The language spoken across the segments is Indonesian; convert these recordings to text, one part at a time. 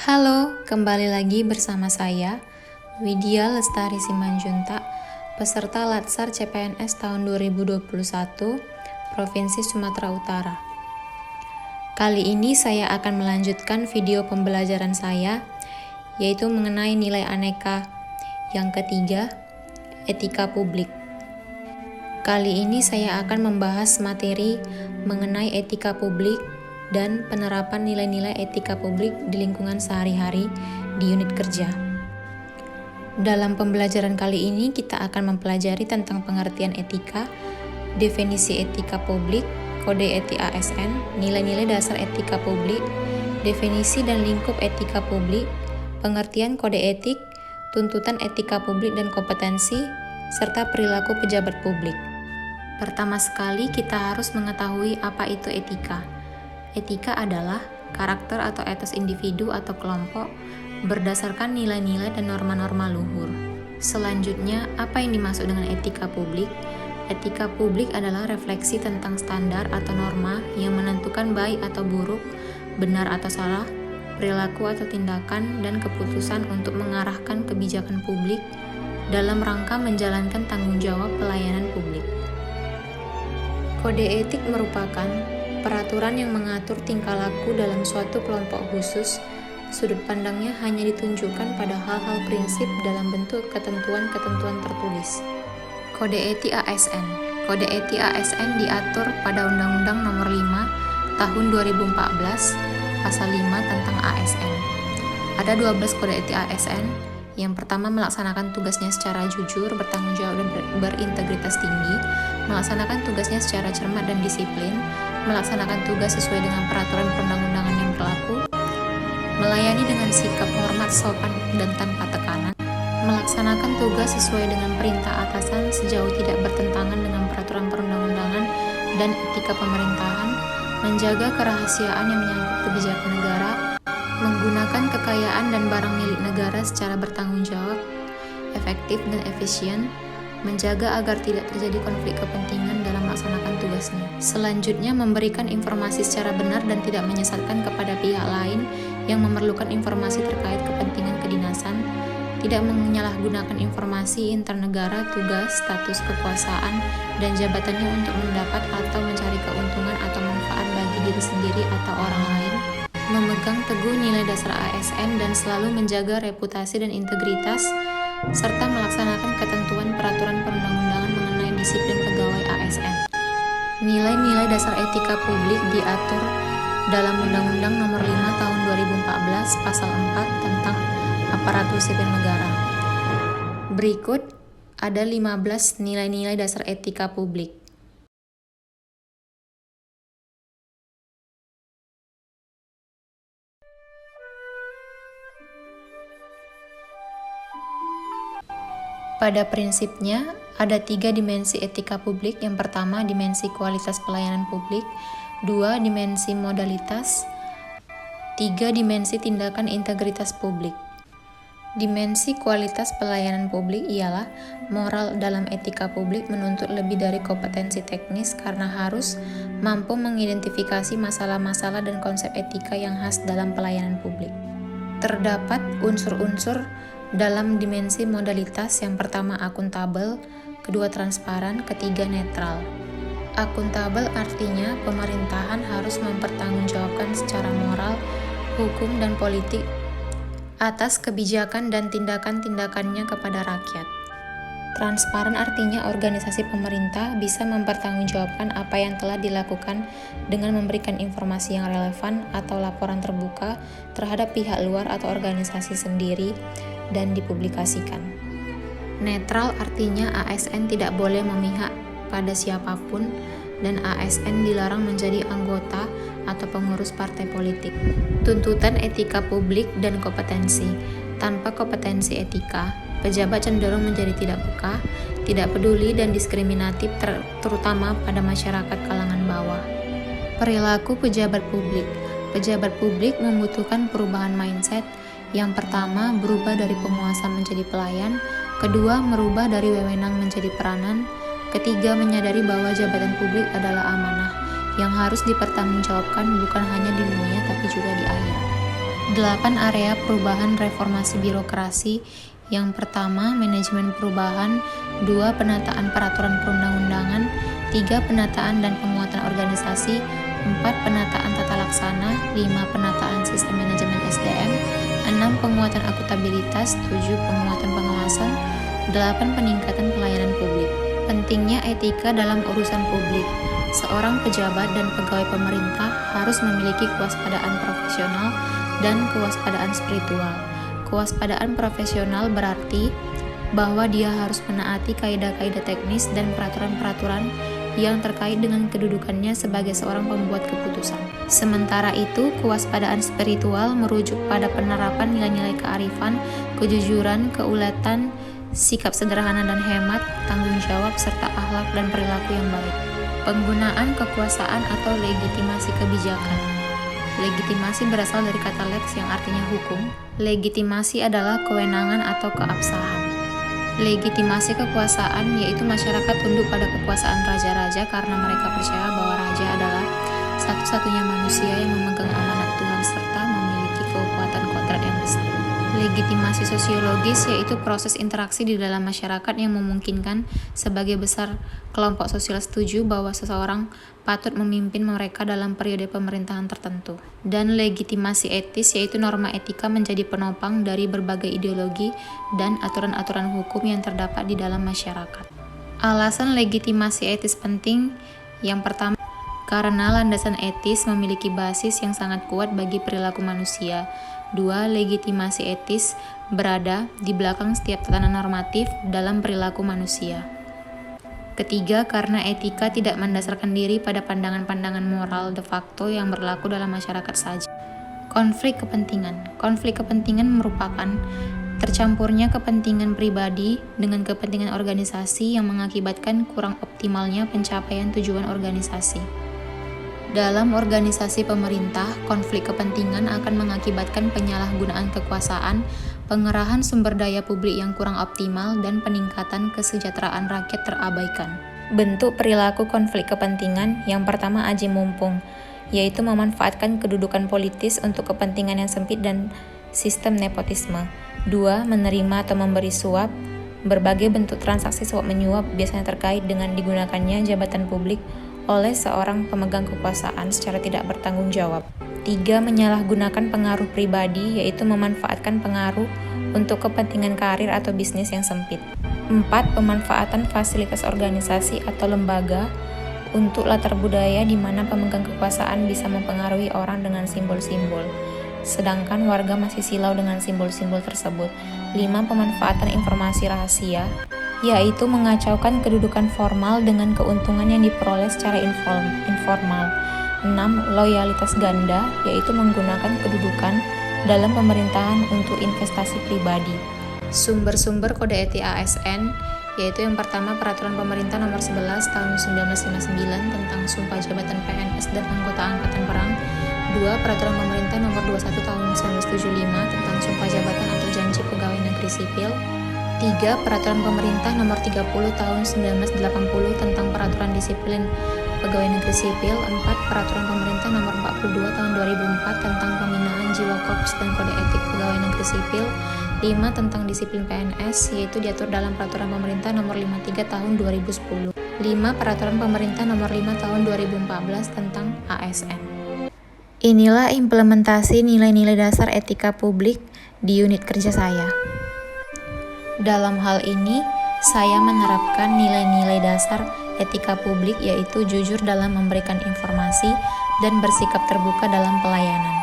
Halo, kembali lagi bersama saya, Widya Lestari Simanjuntak, peserta Latsar CPNS tahun 2021, Provinsi Sumatera Utara. Kali ini saya akan melanjutkan video pembelajaran saya, yaitu mengenai nilai aneka. Yang ketiga, etika publik. Kali ini saya akan membahas materi mengenai etika publik dan penerapan nilai-nilai etika publik di lingkungan sehari-hari di unit kerja. Dalam pembelajaran kali ini kita akan mempelajari tentang pengertian etika, definisi etika publik, kode etik ASN, nilai-nilai dasar etika publik, definisi dan lingkup etika publik, pengertian kode etik, tuntutan etika publik dan kompetensi, serta perilaku pejabat publik. Pertama sekali kita harus mengetahui apa itu etika. Etika adalah karakter atau etos individu atau kelompok berdasarkan nilai-nilai dan norma-norma luhur. Selanjutnya, apa yang dimaksud dengan etika publik? Etika publik adalah refleksi tentang standar atau norma yang menentukan baik atau buruk, benar atau salah, perilaku atau tindakan, dan keputusan untuk mengarahkan kebijakan publik dalam rangka menjalankan tanggung jawab pelayanan publik. Kode etik merupakan peraturan yang mengatur tingkah laku dalam suatu kelompok khusus. Sudut pandangnya hanya ditunjukkan pada hal-hal prinsip dalam bentuk ketentuan-ketentuan tertulis. Kode etik ASN. Kode etik ASN diatur pada Undang-Undang Nomor 5 Tahun 2014 Pasal 5 tentang ASN. Ada 12 kode etik ASN. Yang pertama, melaksanakan tugasnya secara jujur, bertanggung jawab dan berintegritas tinggi, melaksanakan tugasnya secara cermat dan disiplin, melaksanakan tugas sesuai dengan peraturan perundang-undangan yang berlaku, melayani dengan sikap hormat, sopan, dan tanpa tekanan, melaksanakan tugas sesuai dengan perintah atasan sejauh tidak bertentangan dengan peraturan perundang-undangan dan etika pemerintahan, menjaga kerahasiaan yang menyangkut kebijakan negara, menggunakan kekayaan dan barang milik negara secara bertanggung jawab, efektif dan efisien, menjaga agar tidak terjadi konflik kepentingan dalam melaksanakan tugasnya. Selanjutnya, memberikan informasi secara benar dan tidak menyesatkan kepada pihak lain yang memerlukan informasi terkait kepentingan kedinasan, tidak menyalahgunakan informasi internegara, tugas, status kekuasaan, dan jabatannya untuk mendapat atau mencari keuntungan atau manfaat bagi diri sendiri atau orang lain, memegang teguh nilai dasar ASN dan selalu menjaga reputasi dan integritas, serta melaksanakan ketentuan peraturan perundang-undangan mengenai disiplin pegawai ASN. Nilai-nilai dasar etika publik diatur dalam Undang-Undang Nomor 5 Tahun 2014 Pasal 4 tentang aparatur sipil negara. Berikut ada 15 nilai-nilai dasar etika publik. Pada prinsipnya, ada 3 dimensi etika publik. Yang pertama, dimensi kualitas pelayanan publik. 2, dimensi modalitas. 3, dimensi tindakan integritas publik. Dimensi kualitas pelayanan publik ialah moral dalam etika publik menuntut lebih dari kompetensi teknis karena harus mampu mengidentifikasi masalah-masalah dan konsep etika yang khas dalam pelayanan publik. Terdapat unsur-unsur dalam dimensi modalitas. Yang pertama, akuntabel, kedua, transparan, ketiga, netral. Akuntabel artinya pemerintahan harus mempertanggungjawabkan secara moral, hukum, dan politik atas kebijakan dan tindakan-tindakannya kepada rakyat. Transparan artinya organisasi pemerintah bisa mempertanggungjawabkan apa yang telah dilakukan dengan memberikan informasi yang relevan atau laporan terbuka terhadap pihak luar atau organisasi sendiri dan dipublikasikan. Netral artinya ASN tidak boleh memihak pada siapapun dan ASN dilarang menjadi anggota atau pengurus partai politik. Tuntutan etika publik dan kompetensi. Tanpa kompetensi etika, pejabat cenderung menjadi tidak peka, tidak peduli, dan diskriminatif terutama pada masyarakat kalangan bawah. Perilaku pejabat publik. Pejabat publik membutuhkan perubahan mindset. Yang pertama, berubah dari penguasa menjadi pelayan. Kedua, merubah dari wewenang menjadi peranan. Ketiga, menyadari bahwa jabatan publik adalah amanah yang harus dipertanggungjawabkan bukan hanya di dunia tapi juga di akhirat. 8 area perubahan reformasi birokrasi. Yang pertama, manajemen perubahan. 2. Penataan peraturan perundang-undangan. 3. Penataan dan penguatan organisasi. 4. Penataan tata laksana. 5. Penataan sistem manajemen SDM. 6. Penguatan akuntabilitas. 7. Penguatan pengawasan. 8. Peningkatan pelayanan publik. Pentingnya etika dalam urusan publik. Seorang pejabat dan pegawai pemerintah harus memiliki kewaspadaan profesional dan kewaspadaan spiritual. Kewaspadaan profesional berarti bahwa dia harus menaati kaidah-kaidah teknis dan peraturan-peraturan yang terkait dengan kedudukannya sebagai seorang pembuat keputusan. Sementara itu, kewaspadaan spiritual merujuk pada penerapan nilai-nilai kearifan, kejujuran, keuletan, sikap sederhana dan hemat, tanggung jawab, serta akhlak dan perilaku yang baik. Penggunaan kekuasaan atau legitimasi kebijakan. Legitimasi berasal dari kata lex yang artinya hukum. Legitimasi adalah kewenangan atau keabsahan. Legitimasi kekuasaan yaitu masyarakat tunduk pada kekuasaan raja-raja karena mereka percaya bahwa raja adalah satu-satunya manusia yang memegang amanat Tuhan serta memiliki kekuatan kodrat yang besar. Legitimasi sosiologis yaitu proses interaksi di dalam masyarakat yang memungkinkan sebagai besar kelompok sosial setuju bahwa seseorang patut memimpin mereka dalam periode pemerintahan tertentu. Dan legitimasi etis yaitu norma etika menjadi penopang dari berbagai ideologi dan aturan-aturan hukum yang terdapat di dalam masyarakat. Alasan legitimasi etis penting. Yang pertama, karena landasan etis memiliki basis yang sangat kuat bagi perilaku manusia. 2. Legitimasi etis berada di belakang setiap tatanan normatif dalam perilaku manusia. Ketiga, karena etika tidak mendasarkan diri pada pandangan-pandangan moral de facto yang berlaku dalam masyarakat saja. Konflik kepentingan. Konflik kepentingan merupakan tercampurnya kepentingan pribadi dengan kepentingan organisasi yang mengakibatkan kurang optimalnya pencapaian tujuan organisasi. Dalam organisasi pemerintah, konflik kepentingan akan mengakibatkan penyalahgunaan kekuasaan, pengerahan sumber daya publik yang kurang optimal, dan peningkatan kesejahteraan rakyat terabaikan. Bentuk perilaku konflik kepentingan yang pertama aji mumpung, yaitu memanfaatkan kedudukan politis untuk kepentingan yang sempit dan sistem nepotisme. 2. Menerima atau memberi suap. Berbagai bentuk transaksi suap menyuap biasanya terkait dengan digunakannya jabatan publik oleh seorang pemegang kekuasaan secara tidak bertanggung jawab. 3. Menyalahgunakan pengaruh pribadi, yaitu memanfaatkan pengaruh untuk kepentingan karir atau bisnis yang sempit. 4. Pemanfaatan fasilitas organisasi atau lembaga untuk latar budaya di mana pemegang kekuasaan bisa mempengaruhi orang dengan simbol-simbol, sedangkan warga masih silau dengan simbol-simbol tersebut. 5. Pemanfaatan informasi rahasia, yaitu mengacaukan kedudukan formal dengan keuntungan yang diperoleh secara informal. 6. Loyalitas ganda, yaitu menggunakan kedudukan dalam pemerintahan untuk investasi pribadi. Sumber-sumber kode etik ASN, yaitu yang pertama Peraturan Pemerintah Nomor 11 Tahun 1959 tentang Sumpah Jabatan PNS dan Anggota Angkatan Perang. 2. Peraturan Pemerintah Nomor 21 Tahun 1975 tentang Sumpah Jabatan atau Janji Pegawai Negeri Sipil. 3. Peraturan Pemerintah Nomor 30 Tahun 1980 tentang Peraturan Disiplin Pegawai Negeri Sipil. 4. Peraturan Pemerintah Nomor 42 Tahun 2004 tentang Pembinaan Jiwa Korps dan Kode Etik Pegawai Negeri Sipil. 5. Tentang disiplin PNS, yaitu diatur dalam Peraturan Pemerintah Nomor 53 Tahun 2010. 5. Peraturan Pemerintah Nomor 5 Tahun 2014 tentang ASN. Inilah implementasi nilai-nilai dasar etika publik di unit kerja saya. Dalam hal ini, saya menerapkan nilai-nilai dasar etika publik, yaitu jujur dalam memberikan informasi dan bersikap terbuka dalam pelayanan.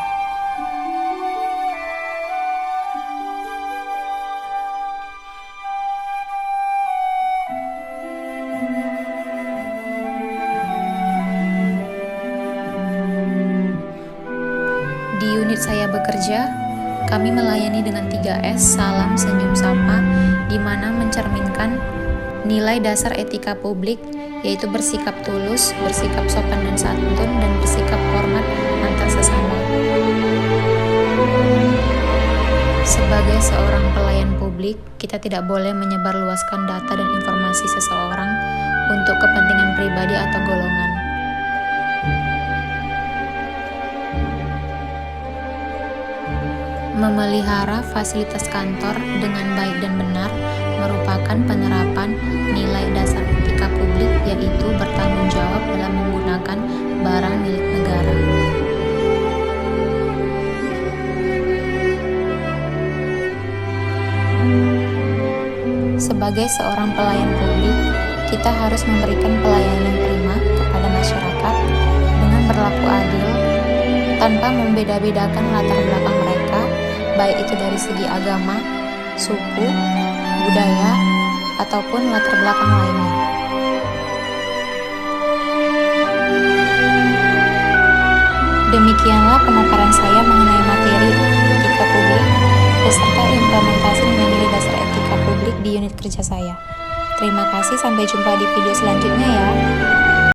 Di unit saya bekerja, kami melayani dengan 3S, salam, senyum, sapa, di mana mencerminkan nilai dasar etika publik, yaitu bersikap tulus, bersikap sopan dan santun, dan bersikap hormat antar sesama. Sebagai seorang pelayan publik, kita tidak boleh menyebarluaskan data dan informasi seseorang untuk kepentingan pribadi atau golongan. Memelihara fasilitas kantor dengan baik dan benar merupakan penerapan nilai dasar etika publik, yaitu bertanggung jawab dalam menggunakan barang milik negara. Sebagai seorang pelayan publik, kita harus memberikan pelayanan yang prima kepada masyarakat dengan berlaku adil, tanpa membeda-bedakan latar belakang mereka, baik itu dari segi agama, suku, budaya, ataupun latar belakang lainnya. Demikianlah pemaparan saya mengenai materi etika publik beserta implementasi nilai-nilai dasar etika publik di unit kerja saya. Terima kasih, sampai jumpa di video selanjutnya ya.